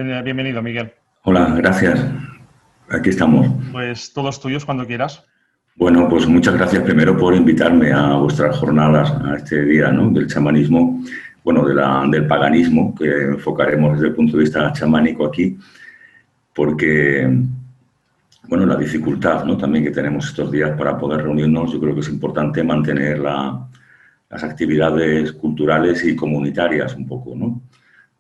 Bienvenido, Miguel. Hola, gracias. Aquí estamos. Pues todos tuyos cuando quieras. Bueno, pues muchas gracias primero por invitarme a vuestras jornadas, a este día, ¿no?, del chamanismo, bueno, del paganismo, que enfocaremos desde el punto de vista chamánico aquí, porque, bueno, la dificultad, ¿no?, también que tenemos estos días para poder reunirnos, yo creo que es importante mantener las actividades culturales y comunitarias un poco, ¿no?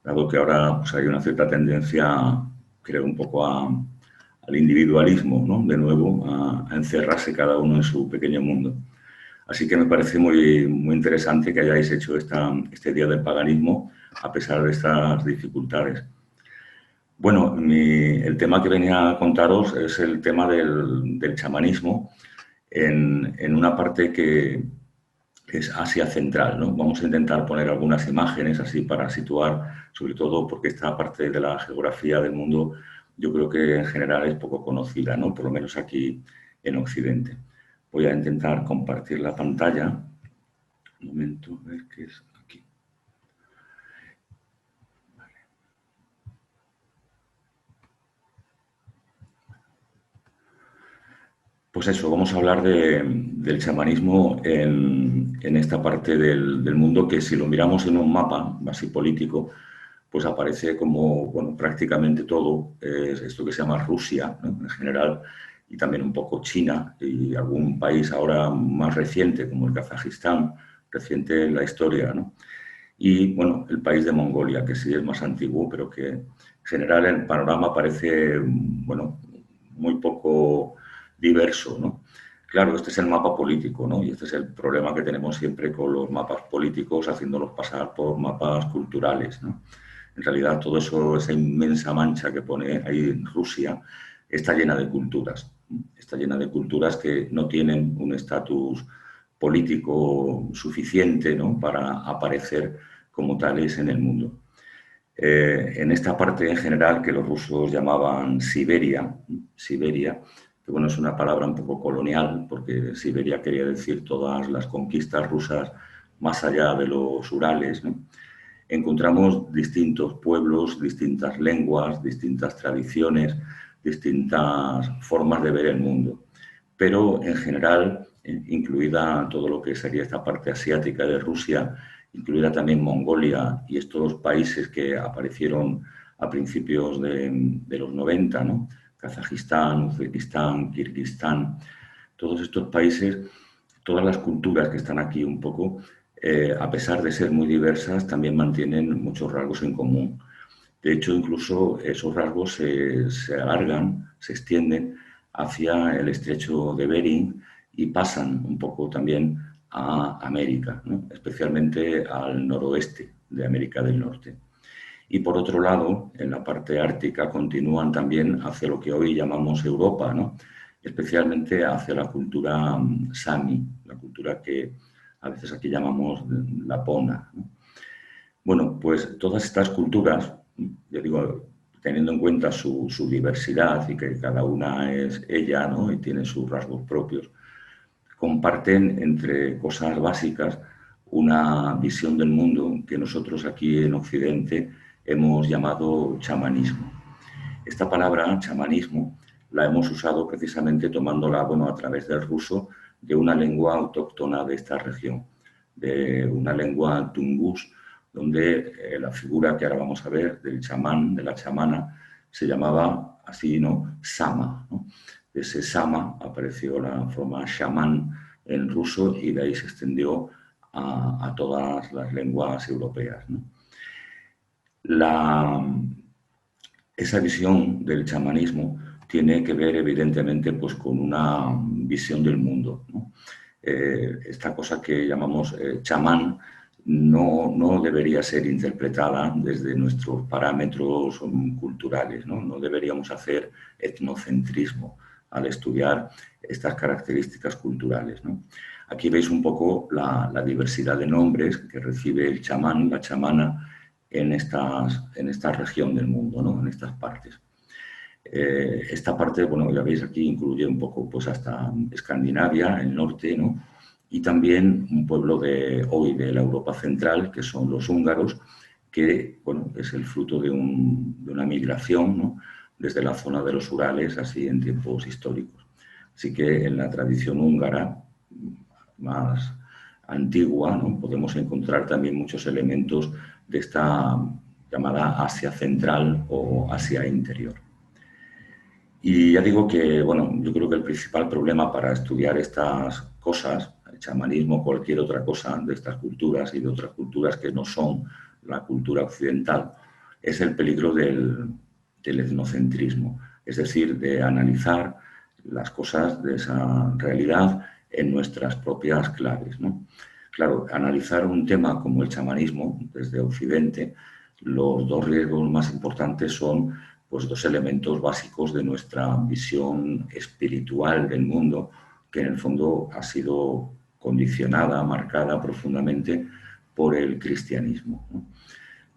Dado que ahora pues, hay una cierta tendencia, creo, un poco al individualismo, ¿no?, de nuevo, a encerrarse cada uno en su pequeño mundo. Así que me parece muy, muy interesante que hayáis hecho este Día del Paganismo a pesar de estas dificultades. Bueno, el tema que venía a contaros es el tema del chamanismo en una parte que es Asia Central, ¿no? Vamos a intentar poner algunas imágenes así para situar, sobre todo porque esta parte de la geografía del mundo yo creo que en general es poco conocida, ¿no?, por lo menos aquí en Occidente. Voy a intentar compartir la pantalla. Un momento, a ver qué es aquí. Vale. Pues eso, vamos a hablar del chamanismo en esta parte del mundo que si lo miramos en un mapa así político, pues aparece como, bueno, prácticamente todo, esto que se llama Rusia, ¿no?, en general, y también un poco China y algún país ahora más reciente, como el Kazajistán, reciente en la historia, ¿no? Y, bueno, el país de Mongolia, que sí es más antiguo, pero que en general el panorama parece, bueno, muy poco diverso, ¿no? Claro, este es el mapa político, ¿no? Y este es el problema que tenemos siempre con los mapas políticos, haciéndolos pasar por mapas culturales, ¿no? En realidad, todo eso, esa inmensa mancha que pone ahí Rusia, está llena de culturas. Está llena de culturas que no tienen un estatus político suficiente, ¿no?, para aparecer como tales en el mundo. En esta parte en general que los rusos llamaban Siberia, que bueno, es una palabra un poco colonial, porque Siberia quería decir todas las conquistas rusas más allá de los Urales, ¿no? Encontramos distintos pueblos, distintas lenguas, distintas tradiciones, distintas formas de ver el mundo. Pero en general, incluida todo lo que sería esta parte asiática de Rusia, incluida también Mongolia y estos países que aparecieron a principios de los 90, ¿no?, Kazajistán, Uzbekistán, Kirguistán, todos estos países, todas las culturas que están aquí un poco, a pesar de ser muy diversas, también mantienen muchos rasgos en común. De hecho, incluso esos rasgos se alargan, se extienden hacia el estrecho de Bering y pasan un poco también a América, ¿no?, especialmente al noroeste de América del Norte. Y por otro lado, en la parte ártica continúan también hacia lo que hoy llamamos Europa, ¿no?, especialmente hacia la cultura sami, la cultura que a veces aquí llamamos lapona, ¿no? Bueno, pues todas estas culturas, yo digo, teniendo en cuenta su diversidad y que cada una es ella, ¿no?, y tiene sus rasgos propios, comparten entre cosas básicas una visión del mundo que nosotros aquí en Occidente hemos llamado chamanismo. Esta palabra, chamanismo, la hemos usado precisamente tomándola, bueno, a través del ruso, de una lengua autóctona de esta región, de una lengua tungus, donde la figura que ahora vamos a ver del chamán, de la chamana, se llamaba así, ¿no?, sama, ¿no? De ese sama apareció la forma chamán en ruso y de ahí se extendió a todas las lenguas europeas, ¿no? Esa visión del chamanismo tiene que ver, evidentemente, pues, con una visión del mundo, ¿no? Esta cosa que llamamos chamán no debería ser interpretada desde nuestros parámetros culturales, ¿no? No deberíamos hacer etnocentrismo al estudiar estas características culturales, ¿no? Aquí veis un poco la diversidad de nombres que recibe el chamán, la chamana, en esta región del mundo, ¿no?, en estas partes. Esta parte, bueno, ya veis aquí, incluye un poco pues hasta Escandinavia, el norte, ¿no?, y también un pueblo de hoy de la Europa central, que son los húngaros, que bueno, es el fruto de una migración, ¿no?, desde la zona de los Urales, así en tiempos históricos. Así que en la tradición húngara más antigua, ¿no?, podemos encontrar también muchos elementos de esta llamada Asia Central o Asia Interior. Y ya digo que, bueno, yo creo que el principal problema para estudiar estas cosas, el chamanismo o cualquier otra cosa de estas culturas y de otras culturas que no son la cultura occidental, es el peligro del etnocentrismo, es decir, de analizar las cosas de esa realidad en nuestras propias claves, ¿no? Claro, analizar un tema como el chamanismo desde Occidente, los dos riesgos más importantes son pues dos elementos básicos de nuestra visión espiritual del mundo, que en el fondo ha sido condicionada, marcada profundamente por el cristianismo, ¿no?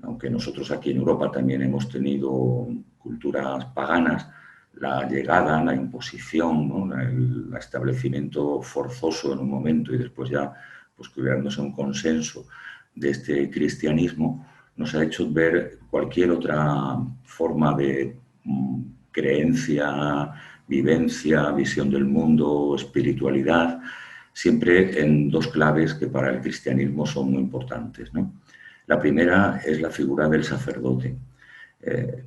Aunque nosotros aquí en Europa también hemos tenido culturas paganas, la llegada, la imposición, ¿no?, el establecimiento forzoso en un momento y después ya pues creándose un consenso de este cristianismo, nos ha hecho ver cualquier otra forma de creencia, vivencia, visión del mundo, espiritualidad, siempre en dos claves que para el cristianismo son muy importantes, ¿no? La primera es la figura del sacerdote.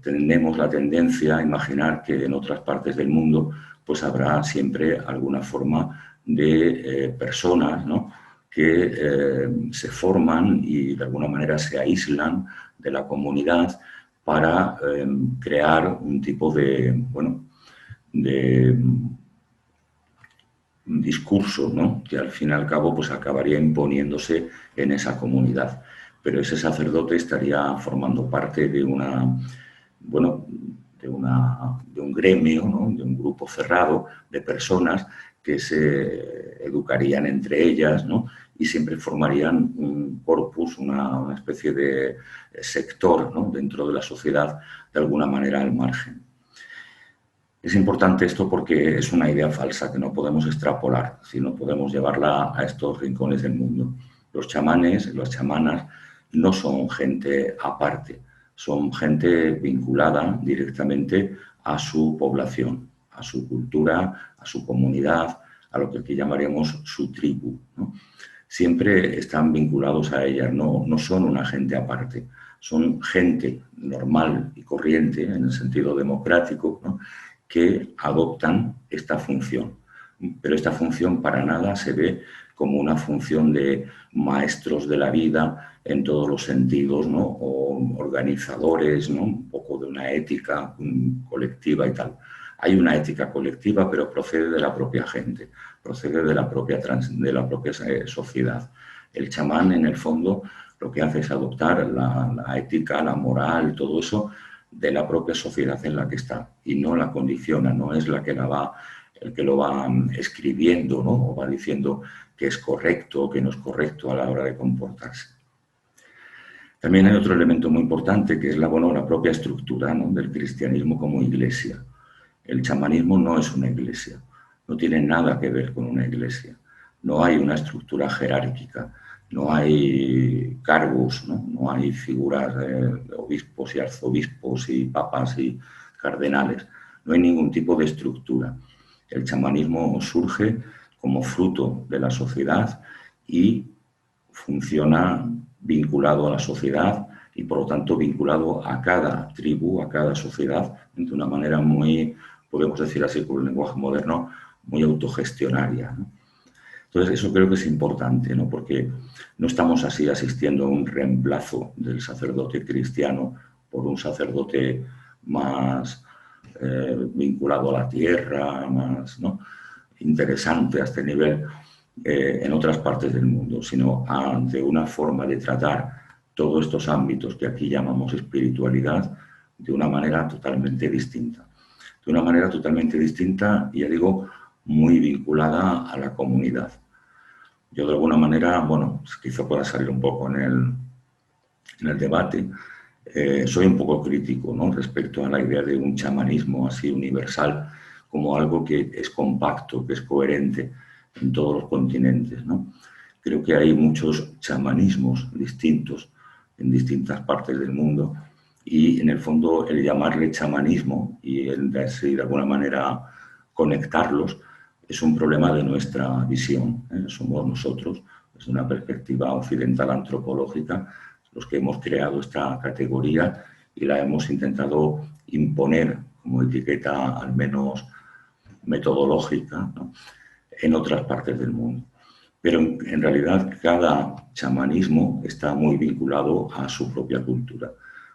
Tenemos la tendencia a imaginar que en otras partes del mundo pues habrá siempre alguna forma de personas, ¿no?, que se forman y de alguna manera se aíslan de la comunidad para crear un tipo de, bueno, de un discurso, ¿no?, que al fin y al cabo pues acabaría imponiéndose en esa comunidad. Pero ese sacerdote estaría formando parte de una, bueno, de un gremio, ¿no?, de un grupo cerrado de personas que se educarían entre ellas, ¿no?, y siempre formarían un corpus, una especie de sector, ¿no?, dentro de la sociedad, de alguna manera al margen. Es importante esto porque es una idea falsa que no podemos extrapolar, sino podemos llevarla a estos rincones del mundo. Los chamanes, las chamanas, no son gente aparte, son gente vinculada directamente a su población, a su cultura, a su comunidad, a lo que aquí llamaríamos su tribu, ¿no? Siempre están vinculados a ellas, no son una gente aparte, son gente normal y corriente en el sentido democrático, ¿no?, que adoptan esta función. Pero esta función para nada se ve como una función de maestros de la vida en todos los sentidos, ¿no?, o organizadores, ¿no?, un poco de una ética colectiva y tal. Hay una ética colectiva, pero procede de la propia gente, procede de la propia sociedad. El chamán, en el fondo, lo que hace es adoptar la ética, la moral, todo eso de la propia sociedad en la que está y no la condiciona, no es el que lo va escribiendo, ¿no?, o va diciendo que es correcto o que no es correcto a la hora de comportarse. También hay otro elemento muy importante que es la propia estructura, ¿no?, del cristianismo como iglesia. El chamanismo no es una iglesia, no tiene nada que ver con una iglesia. No hay una estructura jerárquica, no hay cargos, no hay figuras de obispos y arzobispos y papas y cardenales. No hay ningún tipo de estructura. El chamanismo surge como fruto de la sociedad y funciona vinculado a la sociedad y, por lo tanto, vinculado a cada tribu, a cada sociedad, de una manera muy, podemos decir así con el lenguaje moderno, muy autogestionaria, ¿no? Entonces, eso creo que es importante, ¿no?, porque no estamos así asistiendo a un reemplazo del sacerdote cristiano por un sacerdote más vinculado a la tierra, más, ¿no?, interesante a este nivel en otras partes del mundo, sino ante una forma de tratar todos estos ámbitos que aquí llamamos espiritualidad de una manera totalmente distinta. De una manera totalmente distinta, y ya digo, muy vinculada a la comunidad. Yo de alguna manera, bueno, quizá pueda salir un poco en el debate, soy un poco crítico, ¿no?, respecto a la idea de un chamanismo así universal como algo que es compacto, que es coherente en todos los continentes, ¿no? Creo que hay muchos chamanismos distintos en distintas partes del mundo y en el fondo el llamarle chamanismo y el de alguna manera conectarlos es un problema de nuestra visión, ¿eh? Somos nosotros, desde una perspectiva occidental antropológica, los que hemos creado esta categoría y la hemos intentado imponer como etiqueta al menos metodológica, ¿no?, en otras partes del mundo. Pero en realidad cada chamanismo está muy vinculado a su propia cultura.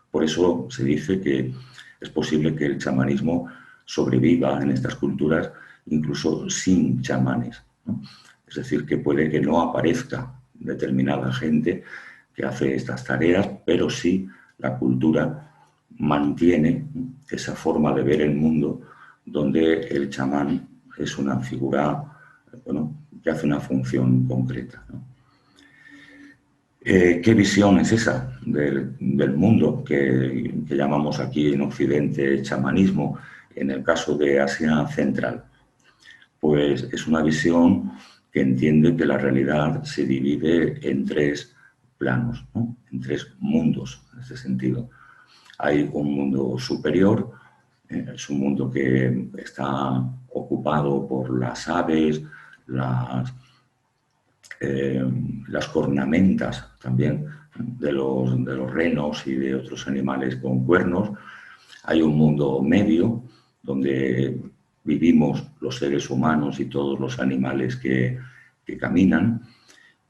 Por eso se dice que es posible que el chamanismo sobreviva en estas culturas incluso sin chamanes, ¿no? Es decir, que puede que no aparezca determinada gente que hace estas tareas, pero sí la cultura mantiene esa forma de ver el mundo donde el chamán es una figura, bueno, que hace una función concreta, ¿no? ¿Qué visión es esa del mundo que llamamos aquí en Occidente chamanismo, en el caso de Asia Central? Pues es una visión que entiende que la realidad se divide en tres planos, ¿no?, en tres mundos, en ese sentido. Hay un mundo superior, es un mundo que está ocupado por las aves, las cornamentas también de los renos y de otros animales con cuernos. Hay un mundo medio donde vivimos los seres humanos y todos los animales que caminan,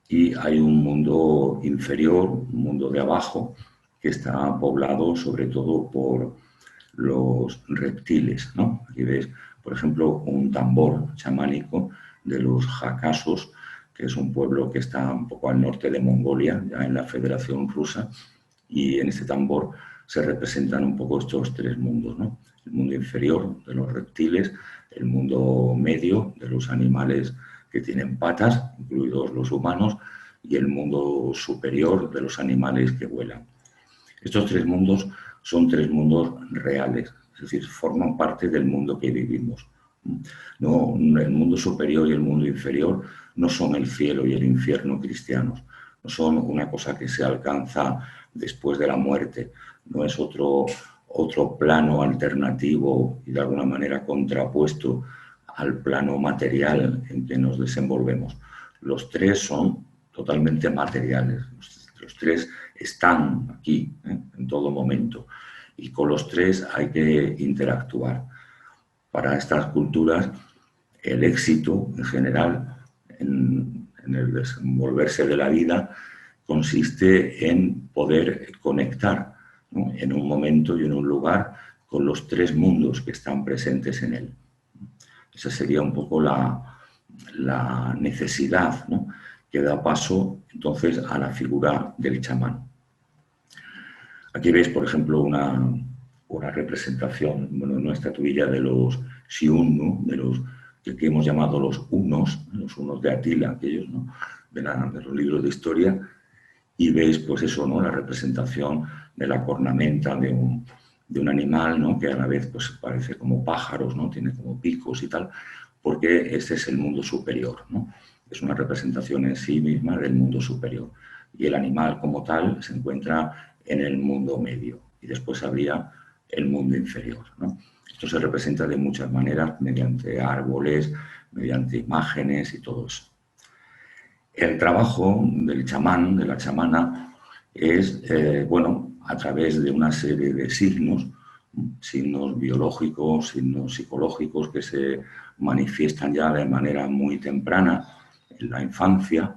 y hay un mundo inferior, un mundo de abajo, que está poblado sobre todo por los reptiles, ¿no? Aquí ves, por ejemplo, un tambor chamánico de los Jakasos, que es un pueblo que está un poco al norte de Mongolia, ya en la Federación Rusa, y en este tambor se representan un poco estos tres mundos, ¿no? El mundo inferior de los reptiles, el mundo medio de los animales que tienen patas, incluidos los humanos, y el mundo superior de los animales que vuelan. Estos tres mundos son tres mundos reales, es decir, forman parte del mundo que vivimos. No, el mundo superior y el mundo inferior no son el cielo y el infierno cristianos, no son una cosa que se alcanza después de la muerte, no es otro plano alternativo y de alguna manera contrapuesto al plano material en que nos desenvolvemos. Los tres son totalmente materiales, los tres están aquí, en todo momento, y con los tres hay que interactuar. Para estas culturas, el éxito en general en el desenvolverse de la vida consiste en poder conectar, ¿no?, en un momento y en un lugar con los tres mundos que están presentes en él. Esa sería un poco la necesidad, ¿no?, que da paso entonces a la figura del chamán. Aquí veis, por ejemplo, una representación, bueno, una estatuilla de los Xiongnu, de los que hemos llamado los unos de Atila, aquellos, ¿no?, de los libros de historia, y veis, pues eso, ¿no?, la representación de la cornamenta de un animal, ¿no?, que a la vez pues parece como pájaros, ¿no?, tiene como picos y tal, porque este es el mundo superior, ¿no? Es una representación en sí misma del mundo superior. Y el animal como tal se encuentra en el mundo medio. Y después habría el mundo inferior, ¿no? Esto se representa de muchas maneras, mediante árboles, mediante imágenes y todo eso. El trabajo del chamán, de la chamana, es, bueno, a través de una serie de signos biológicos, signos psicológicos que se manifiestan ya de manera muy temprana en la infancia.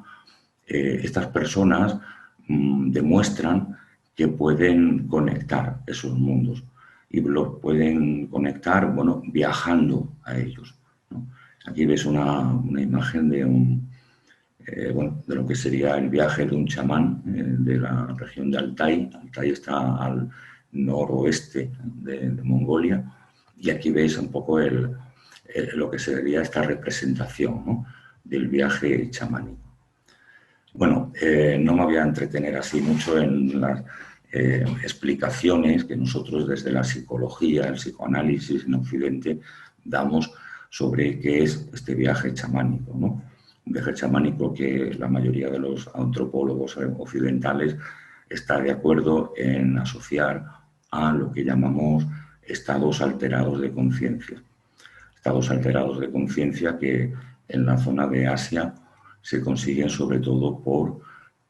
Estas personas demuestran que pueden conectar esos mundos y los pueden conectar, bueno, viajando a ellos, ¿no? Aquí ves una imagen de bueno, de lo que sería el viaje de un chamán de la región de Altai. Altai está al noroeste de Mongolia, y aquí veis un poco lo que sería esta representación, ¿no?, del viaje chamánico. Bueno, no me voy a entretener así mucho en las explicaciones que nosotros desde la psicología, el psicoanálisis en Occidente damos sobre qué es este viaje chamánico, ¿no? Un viaje chamánico que la mayoría de los antropólogos occidentales está de acuerdo en asociar a lo que llamamos estados alterados de conciencia. Estados alterados de conciencia que en la zona de Asia se consiguen sobre todo por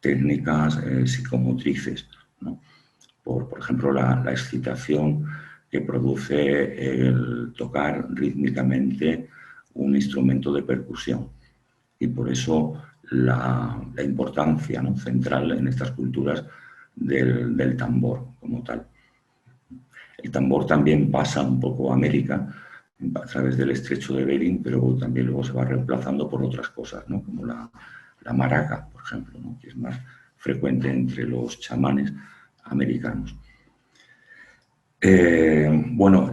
técnicas psicomotrices, ¿no? Por ejemplo, la excitación que produce el tocar rítmicamente un instrumento de percusión. Y por eso la importancia, ¿no?, central en estas culturas del tambor como tal. El tambor también pasa un poco a América a través del estrecho de Bering, pero también luego se va reemplazando por otras cosas, ¿no?, como la maraca, por ejemplo, ¿no?, que es más frecuente entre los chamanes americanos. Bueno,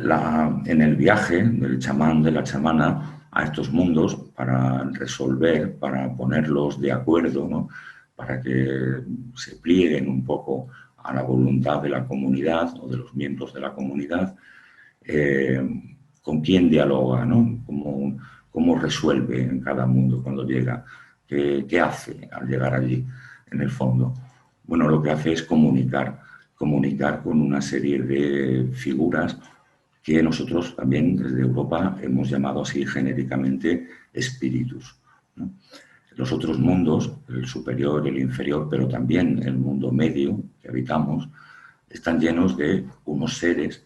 en el viaje del chamán, de la chamana a estos mundos, para resolver, para ponerlos de acuerdo, ¿no?, para que se plieguen un poco a la voluntad de la comunidad o de los miembros de la comunidad, con quién dialoga, ¿no?, cómo resuelve en cada mundo cuando llega, qué hace al llegar allí, en el fondo. Bueno, lo que hace es comunicar con una serie de figuras que nosotros también desde Europa hemos llamado así genéricamente espíritus, ¿no? Los otros mundos, el superior, el inferior, pero también el mundo medio que habitamos, están llenos de unos seres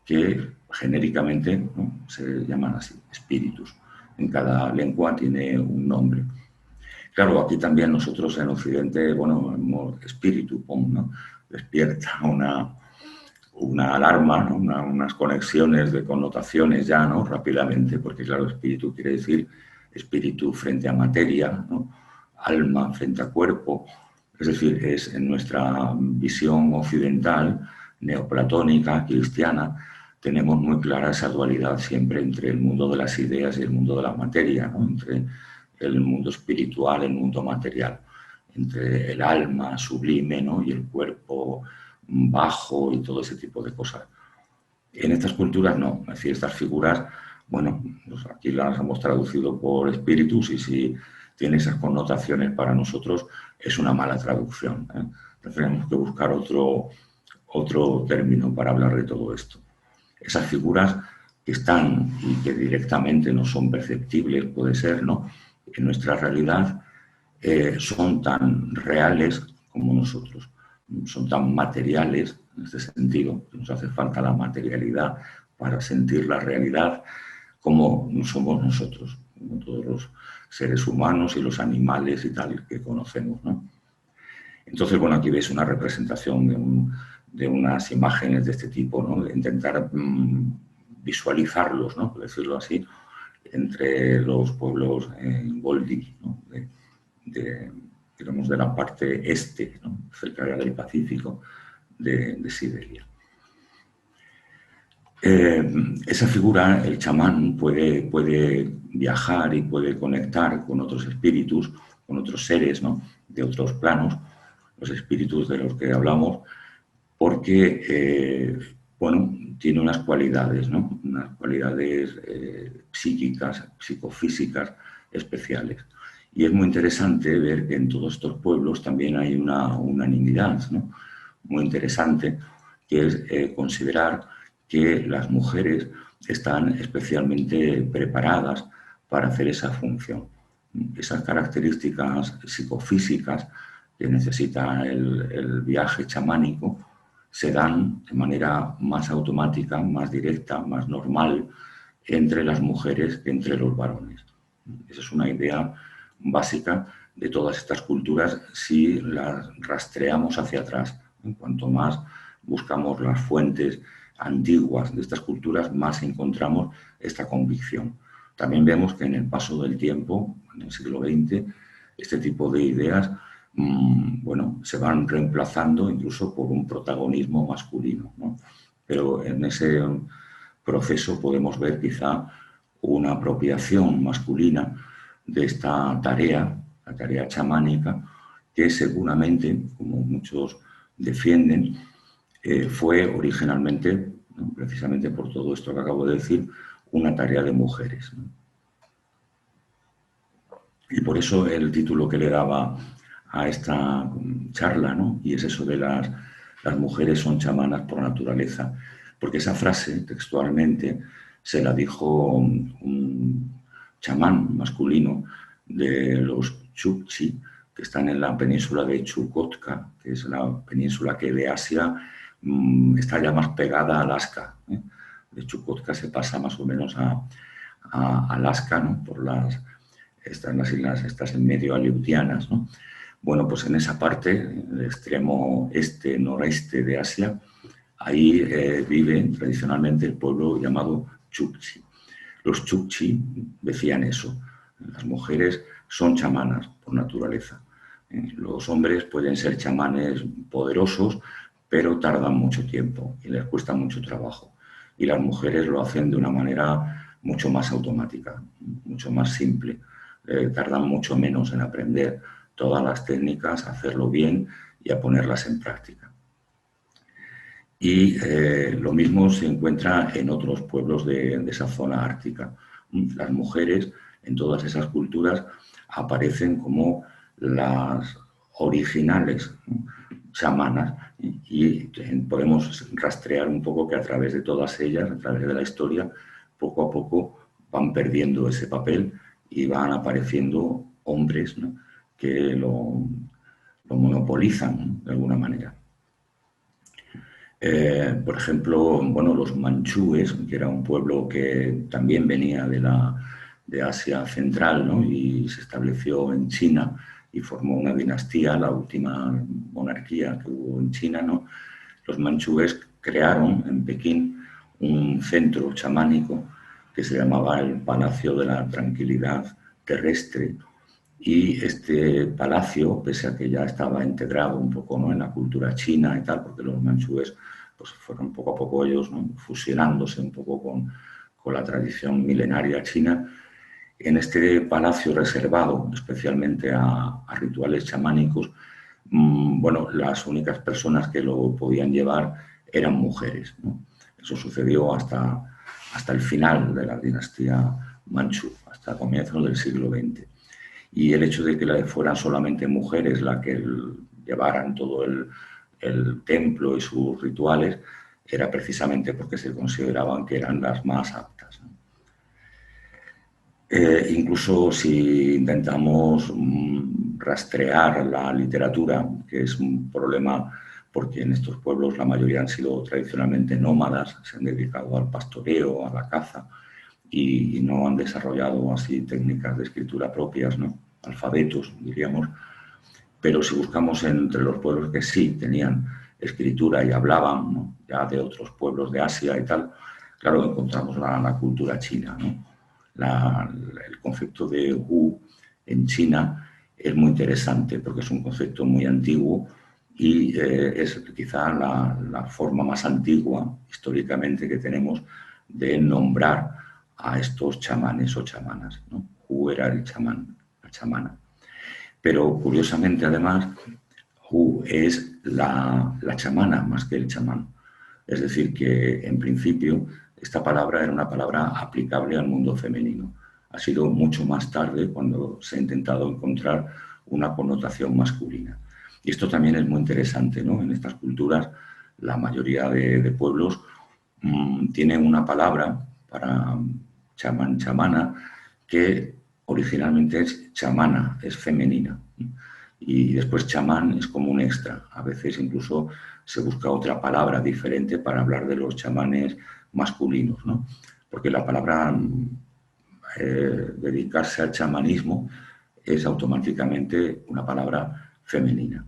que genéricamente, ¿no?, se llaman así, espíritus. En cada lengua tiene un nombre. Claro, aquí también nosotros en Occidente, bueno, espíritu, ¿no?, despierta una alarma, ¿no?, unas conexiones de connotaciones ya, ¿no?, rápidamente, porque claro, espíritu quiere decir espíritu frente a materia, ¿no?, alma frente a cuerpo. Es decir, es en nuestra visión occidental, neoplatónica, cristiana, tenemos muy clara esa dualidad siempre entre el mundo de las ideas y el mundo de la materia, ¿no?, entre el mundo espiritual, el mundo material, entre el alma sublime, ¿no?, y el cuerpo bajo y todo ese tipo de cosas. En estas culturas no, es decir, estas figuras, bueno, pues aquí las hemos traducido por espíritus y si tiene esas connotaciones para nosotros es una mala traducción, ¿eh? Tenemos que buscar otro término para hablar de todo esto. Esas figuras que están y que directamente no son perceptibles, puede ser, ¿no?, en nuestra realidad, son tan reales como nosotros, son tan materiales en este sentido, que nos hace falta la materialidad para sentir la realidad, como somos nosotros, como todos los seres humanos y los animales y tal que conocemos, ¿no? Entonces, bueno, aquí veis una representación de unas imágenes de este tipo, ¿no?, de intentar visualizarlos, ¿no?, por decirlo así, entre los pueblos Boldi, ¿no?, digamos, de la parte este, ¿no?, cerca del Pacífico, de Siberia. Esa figura, el chamán, puede viajar y puede conectar con otros espíritus, con otros seres, ¿no?, de otros planos, los espíritus de los que hablamos, porque, bueno, tiene unas cualidades, ¿no?, unas cualidades psíquicas, psicofísicas especiales. Y es muy interesante ver que en todos estos pueblos también hay una unanimidad, ¿no?, muy interesante, que es considerar que las mujeres están especialmente preparadas para hacer esa función. Esas características psicofísicas que necesita el viaje chamánico se dan de manera más automática, más directa, más normal entre las mujeres que entre los varones. Esa es una idea básica de todas estas culturas si las rastreamos hacia atrás. Cuanto más buscamos las fuentes antiguas de estas culturas, más encontramos esta convicción. También vemos que en el paso del tiempo, en el siglo XX, este tipo de ideas, bueno, se van reemplazando incluso por un protagonismo masculino, ¿no? Pero en ese proceso podemos ver quizá una apropiación masculina de esta tarea, la tarea chamánica, que seguramente, como muchos defienden, fue originalmente, ¿no?, precisamente por todo esto que acabo de decir, una tarea de mujeres, ¿no? Y por eso el título que le daba a esta charla, ¿no? Y es eso de las mujeres son chamanas por naturaleza. Porque esa frase, textualmente, se la dijo un chamán masculino de los Chukchi, que están en la península de Chukotka, que es la península que de Asia está ya más pegada a Alaska. De Chukotka se pasa más o menos a Alaska, ¿no? Por están las islas estas en medio aleutianas, ¿no? Bueno, pues en esa parte, el extremo este, noreste de Asia, ahí vive tradicionalmente el pueblo llamado Chukchi. Los Chukchi decían eso: las mujeres son chamanas por naturaleza. Los hombres pueden ser chamanes poderosos, pero tardan mucho tiempo y les cuesta mucho trabajo. Y las mujeres lo hacen de una manera mucho más automática, mucho más simple. Tardan mucho menos en aprender todas las técnicas, a hacerlo bien y a ponerlas en práctica. Y lo mismo se encuentra en otros pueblos de esa zona ártica. Las mujeres en todas esas culturas aparecen como las originales chamanas y podemos rastrear un poco que a través de todas ellas, a través de la historia, poco a poco van perdiendo ese papel y van apareciendo hombres, ¿no?, que lo monopolizan, ¿no?, de alguna manera. Por ejemplo, bueno, los manchúes, que era un pueblo que también venía de Asia Central, ¿no?, y se estableció en China y formó una dinastía, la última monarquía que hubo en China, ¿no? Los manchúes crearon en Pekín un centro chamánico que se llamaba el Palacio de la Tranquilidad Terrestre. Y este palacio, pese a que ya estaba integrado un poco, ¿no?, en la cultura china y tal, porque los manchúes pues, fueron poco a poco ellos, ¿no?, fusionándose un poco con la tradición milenaria china, en este palacio reservado especialmente a rituales chamánicos, bueno, las únicas personas que lo podían llevar eran mujeres, ¿no? Eso sucedió hasta el final de la dinastía manchú, hasta comienzos del siglo XX. Y el hecho de que fueran solamente mujeres las que llevaran todo el templo y sus rituales era precisamente porque se consideraban que eran las más aptas, ¿no? Incluso si intentamos rastrear la literatura, que es un problema porque en estos pueblos la mayoría han sido tradicionalmente nómadas, se han dedicado al pastoreo, a la caza, y no han desarrollado así técnicas de escritura propias, ¿no?, alfabetos, diríamos. Pero si buscamos entre los pueblos que sí tenían escritura y hablaban, ¿no?, ya de otros pueblos de Asia y tal, claro, encontramos la cultura china, ¿no? El concepto de Wu en China es muy interesante porque es un concepto muy antiguo y es quizá la forma más antigua históricamente que tenemos de nombrar a estos chamanes o chamanas, ¿no? Wu era el chamán, la chamana. Pero curiosamente, además, Wu es la chamana más que el chamán. Es decir, que en principio esta palabra era una palabra aplicable al mundo femenino. Ha sido mucho más tarde cuando se ha intentado encontrar una connotación masculina. Y esto también es muy interesante, ¿no? En estas culturas, la mayoría de pueblos tienen una palabra para chamán, chamana, que originalmente es chamana, es femenina. Y después chamán es como un extra. A veces incluso se busca otra palabra diferente para hablar de los chamanes masculinos, ¿no? Porque la palabra dedicarse al chamanismo es automáticamente una palabra femenina.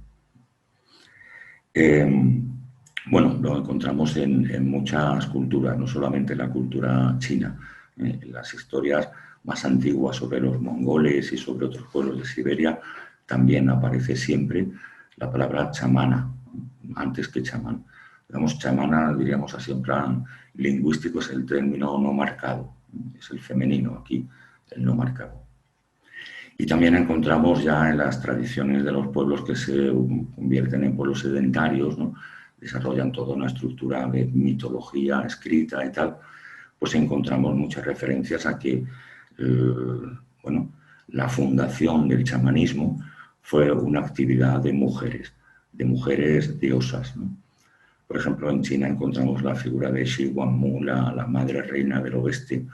Bueno, lo encontramos en muchas culturas, no solamente en la cultura china. En las historias más antiguas sobre los mongoles y sobre otros pueblos de Siberia también aparece siempre la palabra chamana, antes que chamán. Digamos, chamana, diríamos así, en plan lingüístico, es el término no marcado, es el femenino aquí, el no marcado. Y también encontramos ya en las tradiciones de los pueblos que se convierten en pueblos sedentarios, ¿no?, desarrollan toda una estructura de mitología escrita y tal, pues encontramos muchas referencias a que, bueno, la fundación del chamanismo fue una actividad de mujeres diosas, ¿no? Por ejemplo, en China encontramos la figura de Shi Guangmu, la madre reina del oeste,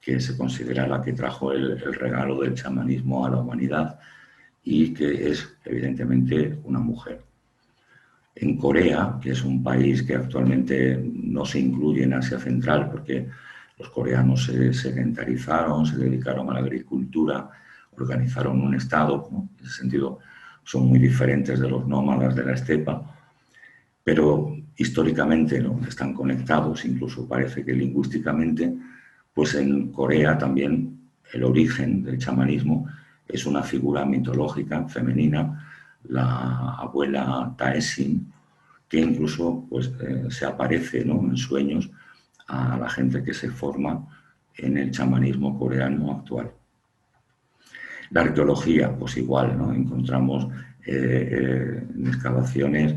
que se considera la que trajo el regalo del chamanismo a la humanidad y que es evidentemente una mujer. En Corea, que es un país que actualmente no se incluye en Asia Central porque los coreanos se sedentarizaron, se dedicaron a la agricultura, organizaron un estado, ¿no? En ese sentido son muy diferentes de los nómadas de la estepa, pero históricamente, ¿no?, están conectados, incluso parece que lingüísticamente, pues en Corea también el origen del chamanismo es una figura mitológica femenina, la abuela Taesin, que incluso pues, se aparece, ¿no?, en sueños a la gente que se forma en el chamanismo coreano actual. La arqueología, pues igual, ¿no? Encontramos en excavaciones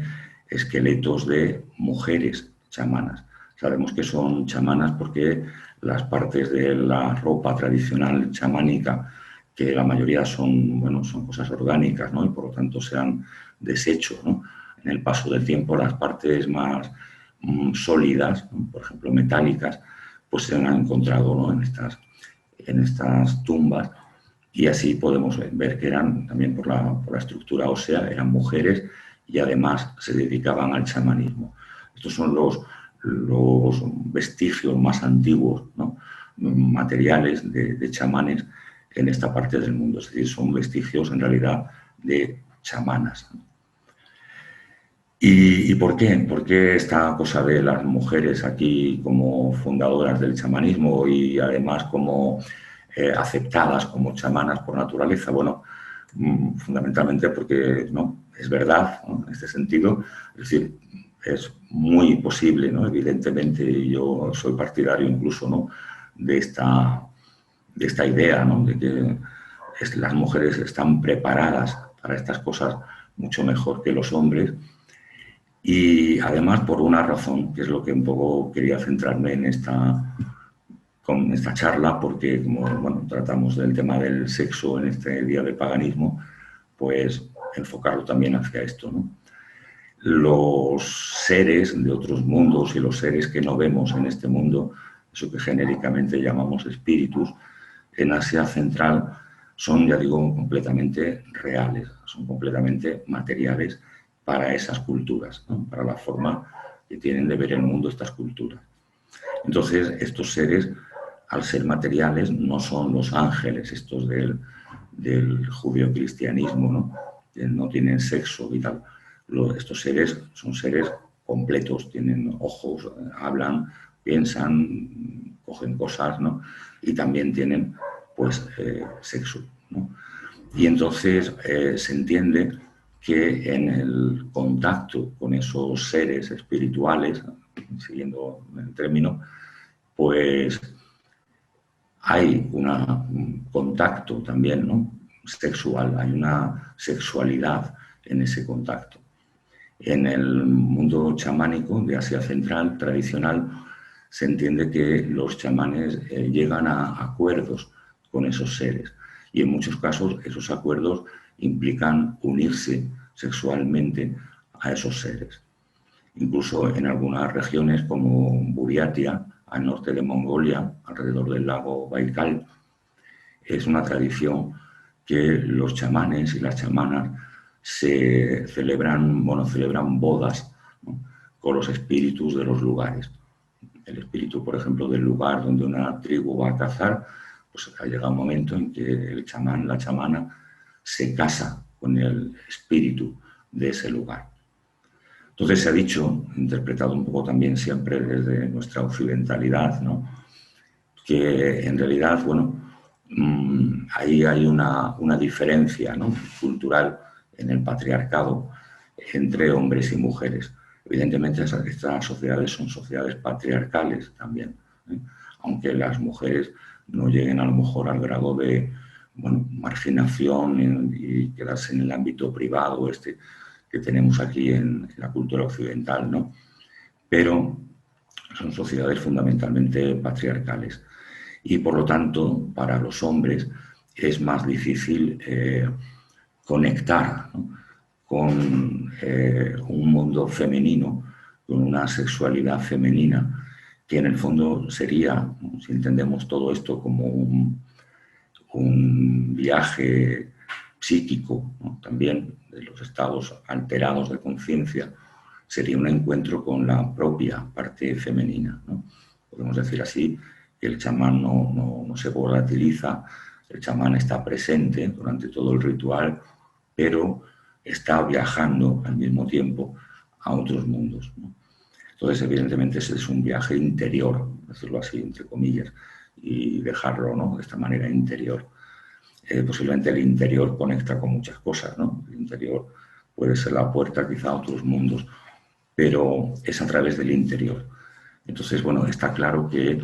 esqueletos de mujeres chamanas. Sabemos que son chamanas porque las partes de la ropa tradicional chamánica, que la mayoría son, bueno, son cosas orgánicas, ¿no?, y por lo tanto se han deshecho, ¿no?, en el paso del tiempo. Las partes más sólidas, ¿no?, por ejemplo metálicas, pues se han encontrado, ¿no?, en estas tumbas, y así podemos ver que eran, también por la estructura ósea, eran mujeres y además se dedicaban al chamanismo. Estos son los vestigios más antiguos, ¿no?, materiales de chamanes en esta parte del mundo. Es decir, son vestigios en realidad de chamanas. ¿Y por qué? ¿Por qué esta cosa de las mujeres aquí como fundadoras del chamanismo y además como aceptadas como chamanas por naturaleza? Bueno, fundamentalmente porque, ¿no?, es verdad, ¿no?, en este sentido. Es decir, es muy posible, ¿no?, evidentemente, y yo soy partidario incluso, ¿no?, de esta idea, ¿no?, de que las mujeres están preparadas para estas cosas mucho mejor que los hombres. Y además por una razón, que es lo que un poco quería centrarme con esta charla, porque como, bueno, tratamos del tema del sexo en este día de paganismo, pues enfocarlo también hacia esto, ¿no? Los seres de otros mundos y los seres que no vemos en este mundo, eso que genéricamente llamamos espíritus, en Asia Central son, ya digo, completamente reales, son completamente materiales para esas culturas, ¿no?, para la forma que tienen de ver el mundo estas culturas. Entonces, estos seres, al ser materiales, no son los ángeles estos del judeocristianismo, ¿no?, que no tienen sexo y tal. Estos seres son seres completos, tienen ojos, hablan, piensan, cogen cosas, ¿no?, y también tienen, pues, sexo, ¿no? Y entonces se entiende que en el contacto con esos seres espirituales, siguiendo el término, pues hay un contacto también, ¿no?, sexual, hay una sexualidad en ese contacto. En el mundo chamánico de Asia Central tradicional se entiende que los chamanes llegan a acuerdos con esos seres y en muchos casos esos acuerdos implican unirse sexualmente a esos seres. Incluso en algunas regiones como Buriatia, al norte de Mongolia, alrededor del lago Baikal, es una tradición que los chamanes y las chamanas celebran bodas, ¿no?, con los espíritus de los lugares. El espíritu, por ejemplo, del lugar donde una tribu va a cazar, pues llega un momento en que el chamán, la chamana, se casa con el espíritu de ese lugar. Entonces se ha dicho, interpretado un poco también siempre desde nuestra occidentalidad, ¿no?, que en realidad, bueno, ahí hay una diferencia, ¿no?, cultural en el patriarcado entre hombres y mujeres. Evidentemente estas sociedades son sociedades patriarcales también, ¿eh?, aunque las mujeres no lleguen a lo mejor al grado de, bueno, marginación y quedarse en el ámbito privado que tenemos aquí en la cultura occidental, ¿no? Pero son sociedades fundamentalmente patriarcales y por lo tanto para los hombres es más difícil conectar, ¿no?, con un mundo femenino, con una sexualidad femenina, que en el fondo sería, ¿no?, si entendemos todo esto como un viaje psíquico, ¿no?, también de los estados alterados de conciencia, sería un encuentro con la propia parte femenina, ¿no? Podemos decir así que el chamán no se volatiliza, el chamán está presente durante todo el ritual, pero está viajando al mismo tiempo a otros mundos, ¿no? Entonces, evidentemente, ese es un viaje interior, decirlo así, entre comillas, y dejarlo, ¿no?, de esta manera interior. Posiblemente el interior conecta con muchas cosas, ¿no? El interior puede ser la puerta quizá a otros mundos, pero es a través del interior. Entonces, bueno, está claro que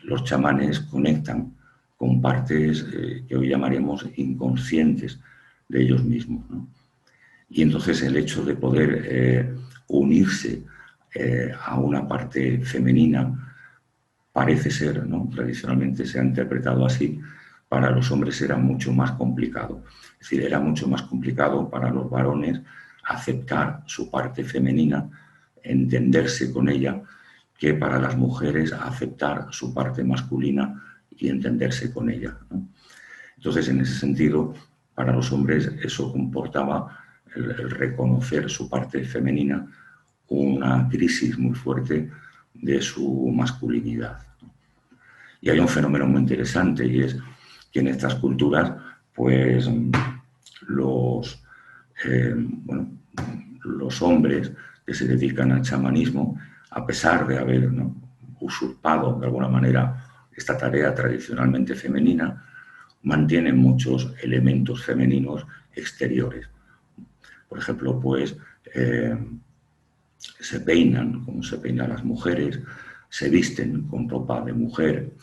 los chamanes conectan con partes que hoy llamaríamos inconscientes de ellos mismos, ¿no? Y entonces el hecho de poder unirse a una parte femenina parece ser, ¿no?, tradicionalmente se ha interpretado así, para los hombres era mucho más complicado. Es decir, era mucho más complicado para los varones aceptar su parte femenina, entenderse con ella, que para las mujeres aceptar su parte masculina y entenderse con ella, ¿no? Entonces, en ese sentido, para los hombres eso comportaba el reconocer su parte femenina, una crisis muy fuerte de su masculinidad. Y hay un fenómeno muy interesante, y es que en estas culturas, pues los hombres que se dedican al chamanismo, a pesar de haber, ¿no?, usurpado de alguna manera esta tarea tradicionalmente femenina, mantienen muchos elementos femeninos exteriores. Por ejemplo, pues se peinan como se peinan las mujeres, se visten con ropa de mujer,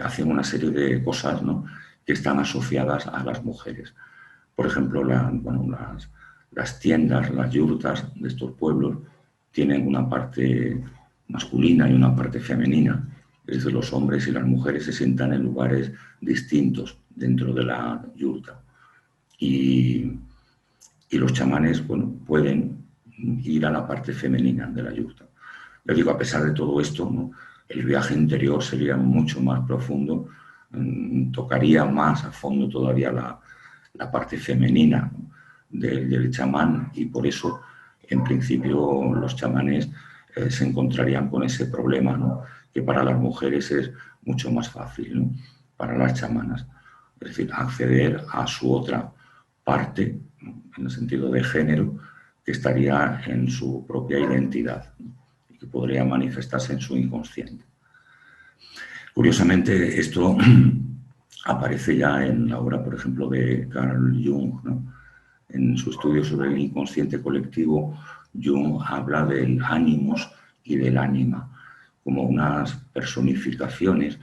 hacen una serie de cosas, ¿no?, que están asociadas a las mujeres. Por ejemplo, las tiendas, las yurtas de estos pueblos tienen una parte masculina y una parte femenina. Es decir, los hombres y las mujeres se sientan en lugares distintos dentro de la yurta. Y los chamanes, bueno, pueden ir a la parte femenina de la yurta. Yo digo, a pesar de todo esto, ¿no?, el viaje interior sería mucho más profundo, tocaría más a fondo todavía la parte femenina, ¿no?, del chamán, y por eso, en principio, los chamanes se encontrarían con ese problema, ¿no?, que para las mujeres es mucho más fácil, ¿no?, para las chamanas. Es decir, acceder a su otra parte, ¿no?, en el sentido de género, que estaría en su propia identidad, ¿no?, y que podría manifestarse en su inconsciente. Curiosamente, esto aparece ya en la obra, por ejemplo, de Carl Jung, ¿no? En su estudio sobre el inconsciente colectivo, Jung habla del ánimos y del ánima como unas personificaciones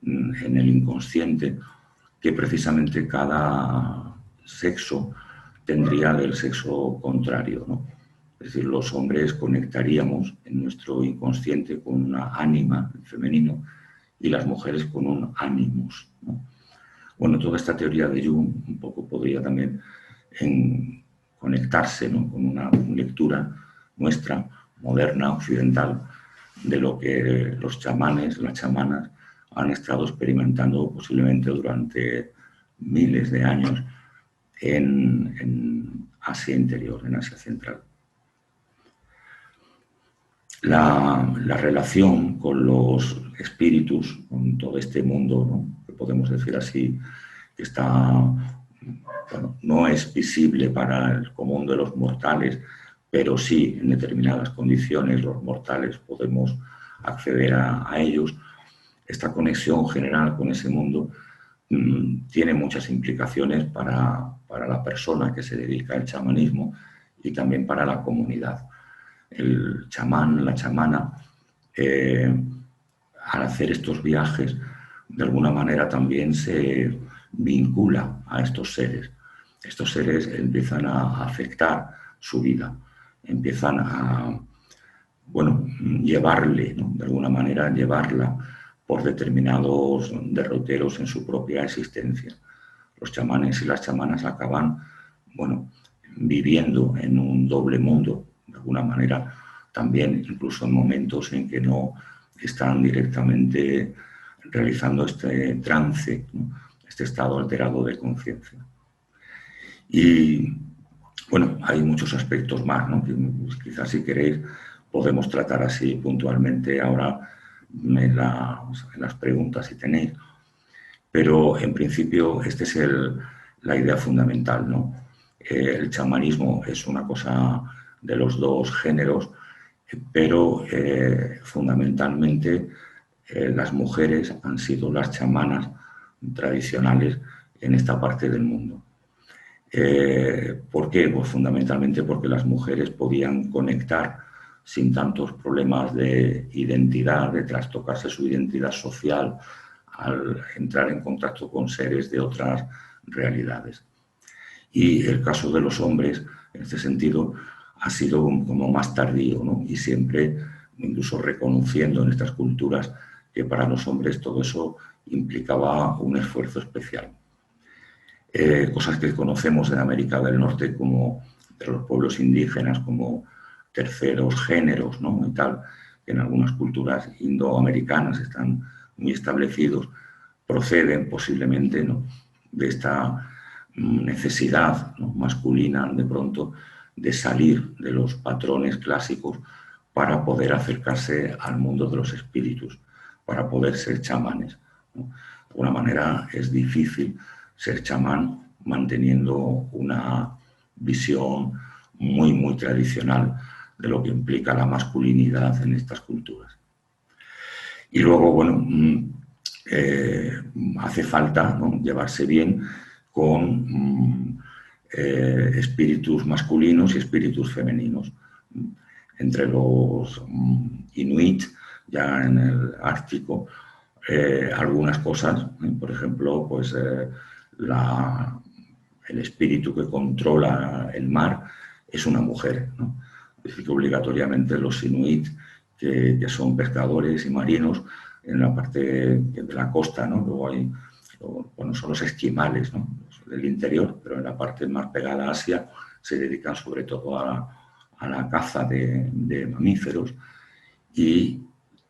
en el inconsciente que precisamente cada sexo tendría del sexo contrario, ¿no? Es decir, los hombres conectaríamos en nuestro inconsciente con una ánima, el femenino, y las mujeres con un ánimos, ¿no? Bueno, toda esta teoría de Jung un poco podría también conectarse, ¿no?, con una lectura nuestra, moderna, occidental, de lo que los chamanes, las chamanas, han estado experimentando posiblemente durante miles de años en Asia interior, en Asia central. La relación con los espíritus, con todo este mundo, ¿no?, que podemos decir así, que está, bueno, no es visible para el común de los mortales, pero sí, en determinadas condiciones, los mortales podemos acceder a ellos. Esta conexión general con ese mundo tiene muchas implicaciones para la persona que se dedica al chamanismo y también para la comunidad. El chamán, la chamana, al hacer estos viajes, de alguna manera también se vincula a estos seres. Estos seres empiezan a afectar su vida, empiezan a, bueno, llevarle, ¿no?, de alguna manera llevarla por determinados derroteros en su propia existencia. Los chamanes y las chamanas acaban bueno, viviendo en un doble mundo, de alguna manera, también incluso en momentos en que no están directamente realizando este trance, ¿no? Este estado alterado de conciencia. Y bueno, hay muchos aspectos más, ¿no? Que, pues, quizás si queréis podemos tratar así puntualmente ahora en las preguntas si tenéis. Pero en principio esta es la idea fundamental, ¿no? El chamanismo es una cosa de los dos géneros, pero fundamentalmente las mujeres han sido las chamanas tradicionales en esta parte del mundo. ¿Por qué? Pues fundamentalmente porque las mujeres podían conectar sin tantos problemas de identidad, de trastocarse su identidad social, al entrar en contacto con seres de otras realidades. Y el caso de los hombres, en este sentido, ha sido como más tardío, ¿no? Y siempre, incluso reconociendo en estas culturas que para los hombres todo eso implicaba un esfuerzo especial. Cosas que conocemos en América del Norte como de los pueblos indígenas, como terceros géneros, ¿no? Y tal, que en algunas culturas indoamericanas están muy establecidos, proceden posiblemente, ¿no?, de esta necesidad, ¿no?, masculina de pronto de salir de los patrones clásicos para poder acercarse al mundo de los espíritus, para poder ser chamanes, ¿no? De alguna manera es difícil ser chamán manteniendo una visión muy, muy tradicional de lo que implica la masculinidad en estas culturas. Y luego, bueno, hace falta, ¿no?, llevarse bien con espíritus masculinos y espíritus femeninos. Entre los inuit, ya en el Ártico, algunas cosas, por ejemplo, pues el espíritu que controla el mar es una mujer, ¿no? Es decir, que obligatoriamente los inuit, que son pescadores y marinos, en la parte de la costa, ¿no? Luego hay, bueno, son los esquimales, ¿no?, del interior, pero en la parte más pegada a Asia se dedican sobre todo a la caza de mamíferos y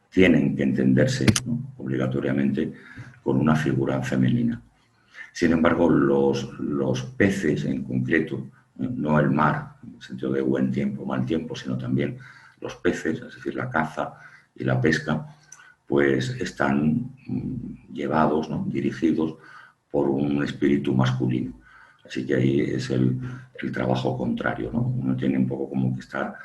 tienen que entenderse, ¿no?, obligatoriamente con una figura femenina. Sin embargo, los peces en concreto, no el mar, en el sentido de buen tiempo, mal tiempo, sino también los peces, es decir, la caza y la pesca, pues están llevados, ¿no?, dirigidos por un espíritu masculino. Así que ahí es el trabajo contrario, ¿no? Uno tiene un poco como que estar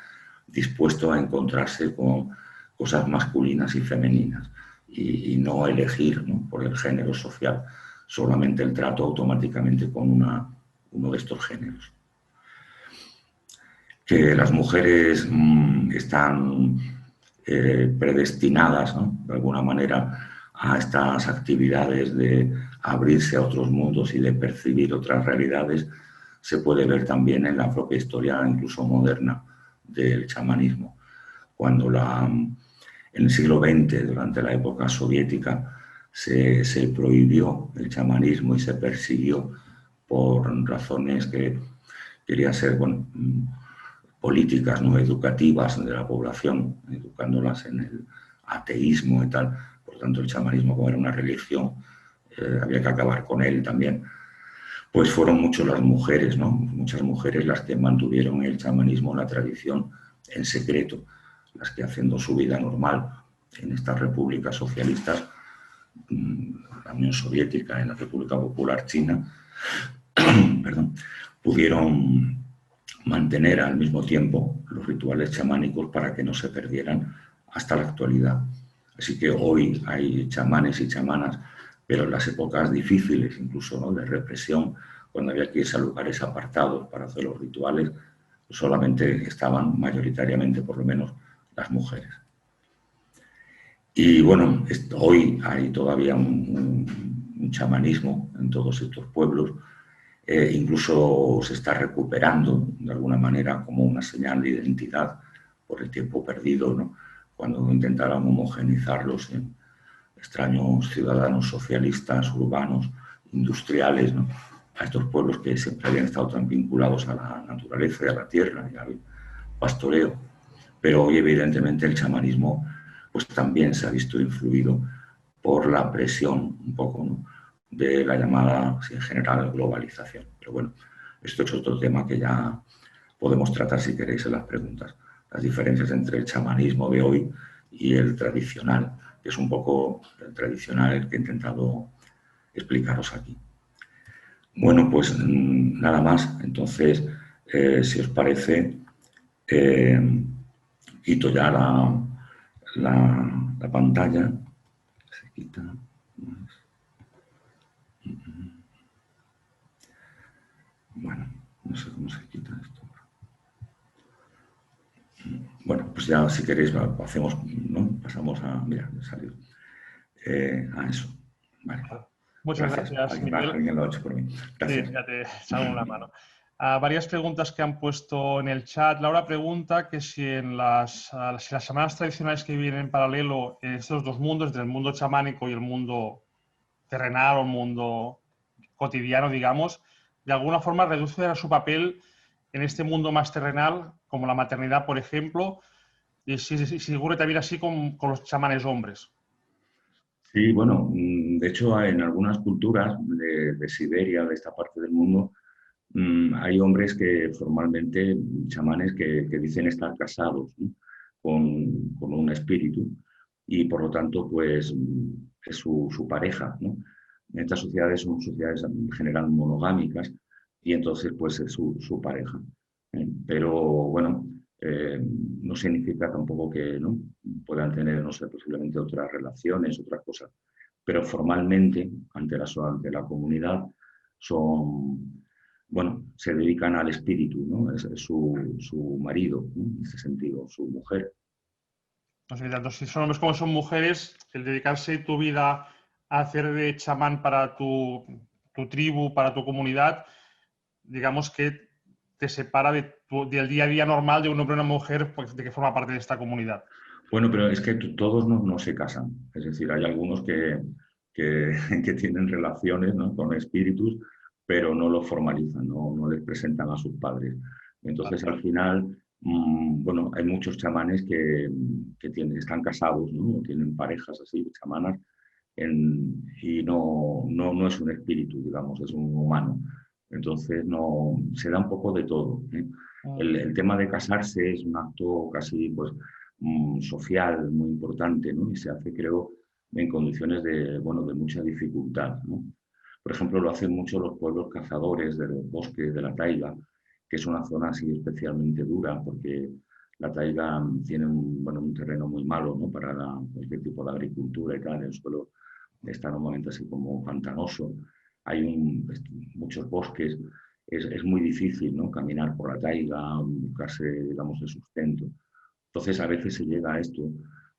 dispuesto a encontrarse con cosas masculinas y femeninas y no elegir, ¿no?, por el género social solamente el trato automáticamente con uno de estos géneros. Que las mujeres están predestinadas, ¿no?, de alguna manera a estas actividades de abrirse a otros mundos y de percibir otras realidades, se puede ver también en la propia historia, incluso moderna, del chamanismo. Cuando en el siglo XX, durante la época soviética, se prohibió el chamanismo y se persiguió por razones que querían ser, bueno, políticas, ¿no?, educativas de la población, educándolas en el ateísmo y tal. Por tanto, el chamanismo, como era una religión, había que acabar con él también. Pues fueron muchas las mujeres, ¿no?, muchas mujeres las que mantuvieron el chamanismo, la tradición, en secreto, las que haciendo su vida normal en estas repúblicas socialistas, la Unión Soviética, en la República Popular China, perdón, pudieron mantener al mismo tiempo los rituales chamánicos para que no se perdieran hasta la actualidad. Así que hoy hay chamanes y chamanas, pero en las épocas difíciles, incluso, ¿no?, de represión, cuando había que irse a lugares apartados para hacer los rituales, solamente estaban mayoritariamente, por lo menos, las mujeres. Y bueno, hoy hay todavía un chamanismo en todos estos pueblos, incluso se está recuperando de alguna manera como una señal de identidad por el tiempo perdido, ¿no?, cuando intentaron homogeneizarlos en extraños ciudadanos socialistas, urbanos, industriales, ¿no?, a estos pueblos que siempre habían estado tan vinculados a la naturaleza y a la tierra y al pastoreo. Pero hoy, evidentemente, el chamanismo pues, también se ha visto influido por la presión, un poco, ¿no?, de la llamada, en general, globalización. Pero bueno, esto es otro tema que ya podemos tratar, si queréis, en las preguntas. Las diferencias entre el chamanismo de hoy y el tradicional, que es un poco el tradicional el que he intentado explicaros aquí. Bueno, pues nada más. Entonces, si os parece, quito ya la pantalla. Se quita. Bueno, no sé cómo se quita esto. Bueno, pues ya si queréis hacemos, ¿no? Pasamos a... Mira, me salió. A eso. Vale. Muchas gracias, Miguel. Alguien lo ha hecho por mí. Gracias. Sí, ya te salgo una mano. Varias preguntas que han puesto en el chat. Laura pregunta que si en si las chamanas tradicionales que viven en paralelo en estos dos mundos, entre el mundo chamánico y el mundo terrenal o el mundo cotidiano, digamos, de alguna forma reduce su papel en este mundo más terrenal, como la maternidad, por ejemplo, y si ocurre también así con los chamanes hombres. Sí, bueno, de hecho en algunas culturas de Siberia, de esta parte del mundo, hay hombres que formalmente, chamanes, que dicen estar casados, ¿no?, con un espíritu y por lo tanto pues es su pareja, ¿no? Estas sociedades son sociedades en general monogámicas y entonces pues es su pareja. Pero bueno, no significa tampoco que no puedan tener, no sé, posiblemente otras relaciones, otras cosas, pero formalmente ante la comunidad son, bueno, se dedican al espíritu, ¿no? Es su marido, ¿no?, en ese sentido, su mujer. No sé, tanto si son hombres como son mujeres, el dedicarse tu vida a hacer de chamán para tu tribu, para tu comunidad, digamos que te separa del día a día normal de un hombre o una mujer, pues, de que forma parte de esta comunidad. Bueno, pero es que todos no se casan. Es decir, hay algunos que tienen relaciones, ¿no?, con espíritus, pero no lo formalizan, no les presentan a sus padres. Entonces, al final, bueno, hay muchos chamanes que están casados, ¿no?, o tienen parejas así, chamanas, y no es un espíritu, digamos, es un humano. Entonces, no, se da un poco de todo, ¿eh? El tema de casarse es un acto casi, pues, social muy importante, ¿no? Y se hace, creo, en condiciones de, bueno, de mucha dificultad, ¿no? Por ejemplo, lo hacen mucho los pueblos cazadores de los bosques de la taiga, que es una zona así especialmente dura porque la taiga tiene un terreno muy malo, ¿no?, para cualquier tipo de agricultura y tal. El suelo está normalmente así como pantanoso. Hay muchos bosques. Es muy difícil, ¿no?, caminar por la taiga, buscarse, digamos, el sustento. Entonces, a veces se llega a esto,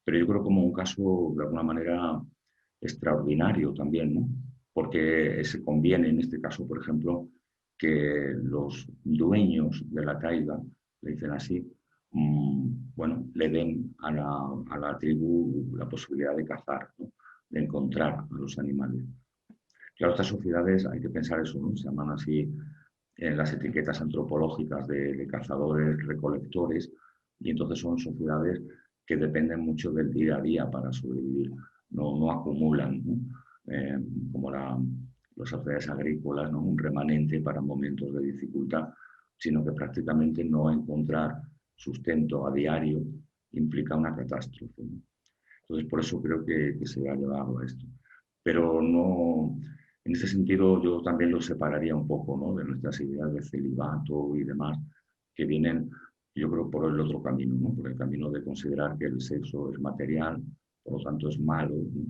pero yo creo como un caso, de alguna manera, extraordinario también, ¿no? Porque se conviene, en este caso, por ejemplo, que los dueños de la taiga, le dicen así, bueno, le den a la tribu la posibilidad de cazar, ¿no?, de encontrar a los animales. Claro, estas sociedades, hay que pensar eso, ¿no?, se llaman así en las etiquetas antropológicas de cazadores, recolectores, y entonces son sociedades que dependen mucho del día a día para sobrevivir, no acumulan, ¿no?, como las sociedades agrícolas, ¿no?, un remanente para momentos de dificultad, sino que prácticamente no encontrar sustento a diario implica una catástrofe, ¿no? Entonces, por eso creo que se ha llevado a esto. Pero no, en ese sentido yo también lo separaría un poco, ¿no?, de nuestras ideas de celibato y demás, que vienen, yo creo, por el otro camino, ¿no?, por el camino de considerar que el sexo es material, por lo tanto es malo, ¿no?,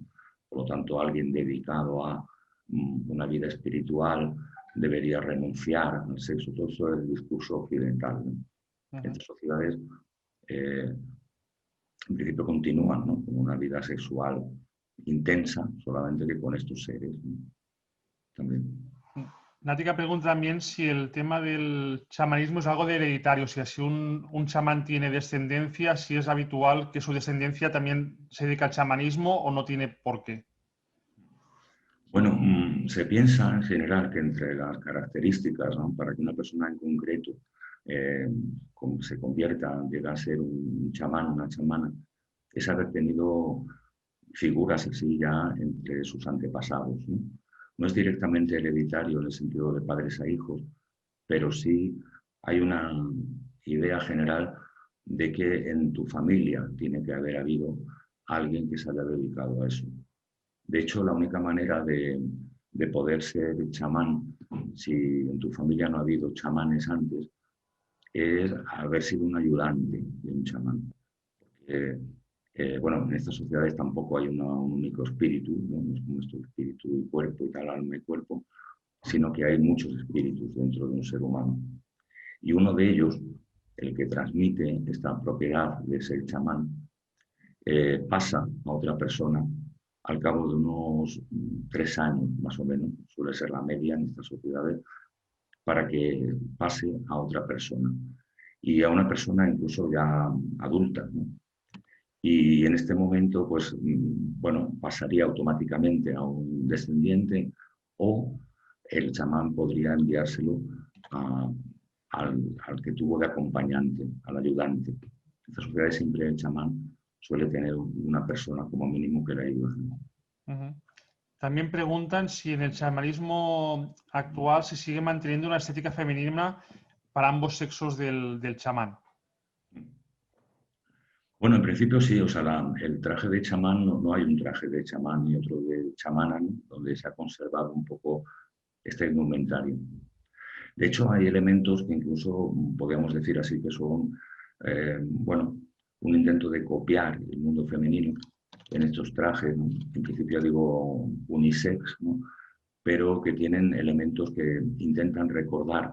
por lo tanto alguien dedicado a una vida espiritual debería renunciar al sexo. Todo eso es el discurso occidental, ¿no? Estas sociedades, en principio, continúan, ¿no?, con una vida sexual intensa, solamente que con estos seres, ¿no?, también. Nática pregunta también si el tema del chamanismo es algo de hereditario, si un chamán tiene descendencia, si es habitual que su descendencia también se dedique al chamanismo o no tiene por qué. Bueno, Se piensa en general que entre las características, ¿no?, para que una persona en concreto se convierta, llegue a ser un chamán, una chamana, es haber tenido figuras así ya entre sus antepasados, ¿no? No es directamente hereditario en el sentido de padres a hijos, pero sí hay una idea general de que en tu familia tiene que haber habido alguien que se haya dedicado a eso. De hecho, la única manera de poder ser chamán, si en tu familia no ha habido chamanes antes, es haber sido un ayudante de un chamán. Bueno, en estas sociedades tampoco hay un único espíritu, no es como esto, espíritu y cuerpo y tal, alma y cuerpo, sino que hay muchos espíritus dentro de un ser humano. Y uno de ellos, el que transmite esta propiedad de ser chamán, pasa a otra persona al cabo de unos 3 años, más o menos, suele ser la media en estas sociedades, para que pase a otra persona. Y a una persona incluso ya adulta, ¿no? Y en este momento, pues, bueno, pasaría automáticamente a un descendiente o el chamán podría enviárselo al que tuvo de acompañante, al ayudante. En estas sociedades siempre el chamán suele tener una persona como mínimo que le ayude. Uh-huh. También preguntan si en el chamanismo actual se sigue manteniendo una estética femenina para ambos sexos del chamán. Bueno, en principio sí, o sea, el traje de chamán, no hay un traje de chamán y otro de chamana, ¿no?, donde se ha conservado un poco este indumentario. De hecho, hay elementos que incluso podríamos decir así que son, bueno, un intento de copiar el mundo femenino en estos trajes, ¿no? En principio digo unisex, ¿no?, pero que tienen elementos que intentan recordar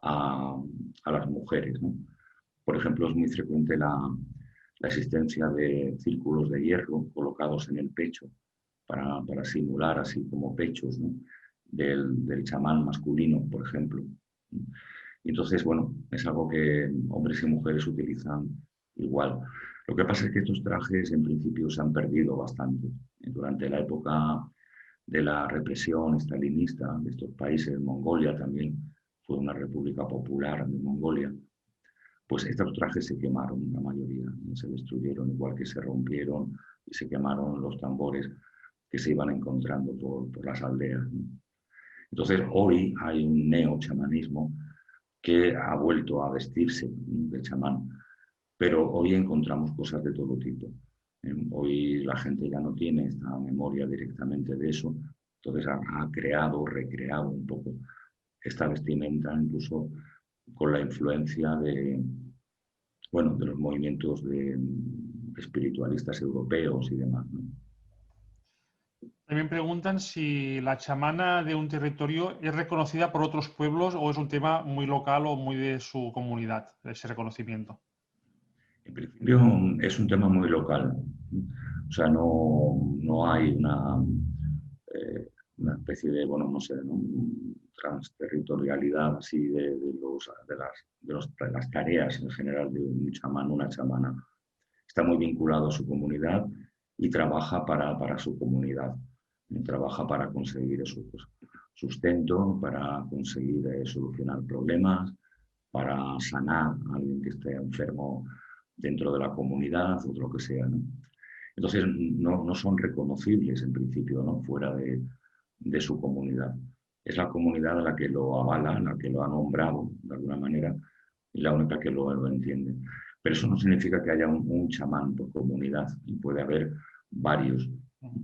a las mujeres, ¿no? Por ejemplo, es muy frecuente la existencia de círculos de hierro colocados en el pecho para simular así como pechos, ¿no?, del chamán masculino, por ejemplo. Entonces, bueno, es algo que hombres y mujeres utilizan igual. Lo que pasa es que estos trajes en principio se han perdido bastante. Durante la época de la represión estalinista de estos países, Mongolia también fue una república popular de Mongolia, pues estos trajes se quemaron, la mayoría, se destruyeron, igual que se rompieron y se quemaron los tambores que se iban encontrando por las aldeas, ¿no? Entonces, hoy hay un neo-chamanismo que ha vuelto a vestirse de chamán, pero hoy encontramos cosas de todo tipo. Hoy la gente ya no tiene esta memoria directamente de eso, entonces ha creado, recreado un poco esta vestimenta, incluso con la influencia de, bueno, de los movimientos espiritualistas europeos y demás, ¿no? También preguntan si la chamana de un territorio es reconocida por otros pueblos o es un tema muy local o muy de su comunidad, ese reconocimiento. En principio es un tema muy local. O sea, no hay una especie de, bueno, no sé, ¿no?, transterritorialidad así de las tareas en general de un chamán, una chamana. Está muy vinculado a su comunidad y trabaja para su comunidad. Trabaja para conseguir eso, pues, sustento, para conseguir solucionar problemas, para sanar a alguien que esté enfermo dentro de la comunidad o de lo que sea, ¿no? Entonces no son reconocibles en principio, ¿no?, fuera de su comunidad. Es la comunidad la que lo avala, la que lo ha nombrado de alguna manera y la única que lo entiende. Pero eso no significa que haya un chamán por comunidad. Puede haber varios,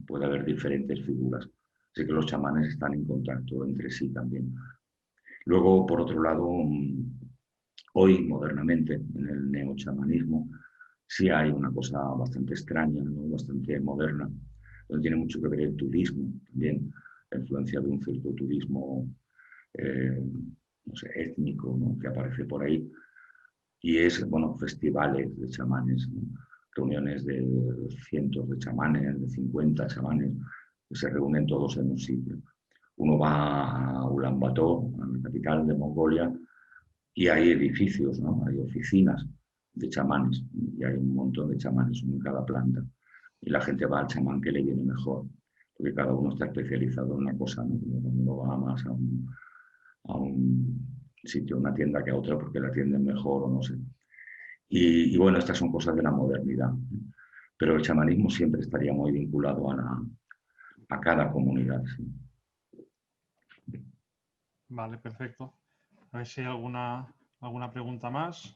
puede haber diferentes figuras. Así que los chamanes están en contacto entre sí también. Luego, por otro lado, hoy, modernamente, en el neochamanismo, sí hay una cosa bastante extraña, ¿no?, bastante moderna, donde tiene mucho que ver el turismo también, la influencia de un cierto turismo no sé, étnico, ¿no?, que aparece por ahí. Y es, bueno, festivales de chamanes, ¿no?, reuniones de cientos de chamanes, de 50 chamanes, que se reúnen todos en un sitio. Uno va a Ulan Bator, a la capital de Mongolia, y hay edificios, ¿no?, hay oficinas de chamanes, y hay un montón de chamanes, uno en cada planta. Y la gente va al chamán que le viene mejor. porque cada uno está especializado en una cosa, ¿no? Como cuando uno va más a un sitio, a una tienda que a otra porque la atienden mejor o no sé. Y bueno, estas son cosas de la modernidad, ¿no? Pero el chamanismo siempre estaría muy vinculado a cada comunidad. ¿Sí? Vale, perfecto. A ver si hay alguna pregunta más.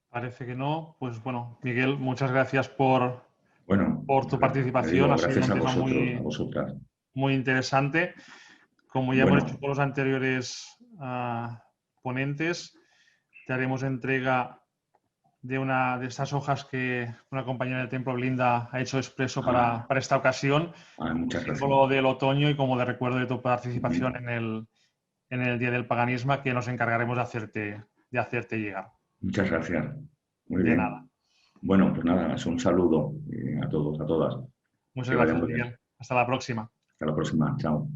Parece que no. Pues bueno, Miguel, muchas gracias Bueno, por tu te participación. digo, Ha sido gracias un a tema vosotros, a muy, vosotras. muy interesante. Como ya hemos hecho Bueno, con los anteriores ponentes, te haremos entrega de una de estas hojas que una compañera del Templo Blinda ha hecho expreso para esta ocasión, muchas gracias. símbolo del otoño y como de recuerdo de tu Ujú. participación en el Día del Paganismo, que nos encargaremos de hacerte llegar. Muchas gracias. Muy De nada. bien. Bueno, pues nada, es un saludo a todos, a todas. Muchas Que vaya gracias, muy bien. Miguel. Hasta la próxima. Hasta la próxima. Chao.